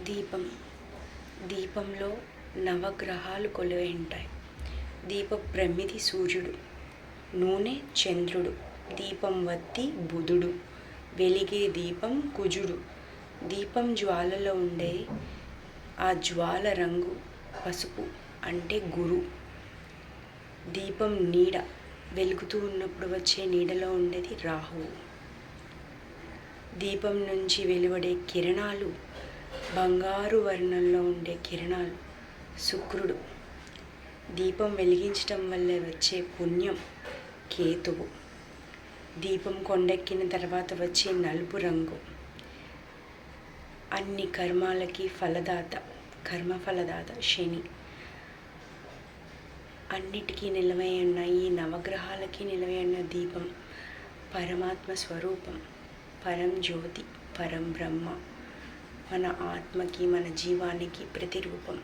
దీపం. దీపంలో నవగ్రహాలు కొలువై ఉంటాయి. దీప ప్రమిది సూర్యుడు, నూనె చంద్రుడు, దీపం వత్తి బుధుడు, వెలిగే దీపం కుజుడు. దీపం జ్వాలలో ఉండే ఆ జ్వాల రంగు పసుపు అంటే గురు. దీపం నీడ, వెలుగుతూ ఉన్నప్పుడు వచ్చే నీడలో ఉండేది రాహువు. దీపం నుంచి వెలువడే కిరణాలు, బంగారు వర్ణంలో ఉండే కిరణాలు శుక్రుడు. దీపం వెలిగించటం వల్ల వచ్చే పుణ్యం కేతువు. దీపం కొండెక్కిన తర్వాత వచ్చే నలుపు రంగు అన్ని కర్మాలకి ఫలదాత, కర్మఫలదాత శని. అన్నిటికీ నిలవై ఉన్న ఈ నవగ్రహాలకి నిలవై ఉన్న దీపం పరమాత్మ స్వరూపం, పరం జ్యోతి, పరం బ్రహ్మ, మన ఆత్మకి మన జీవానికి ప్రతిరూపం.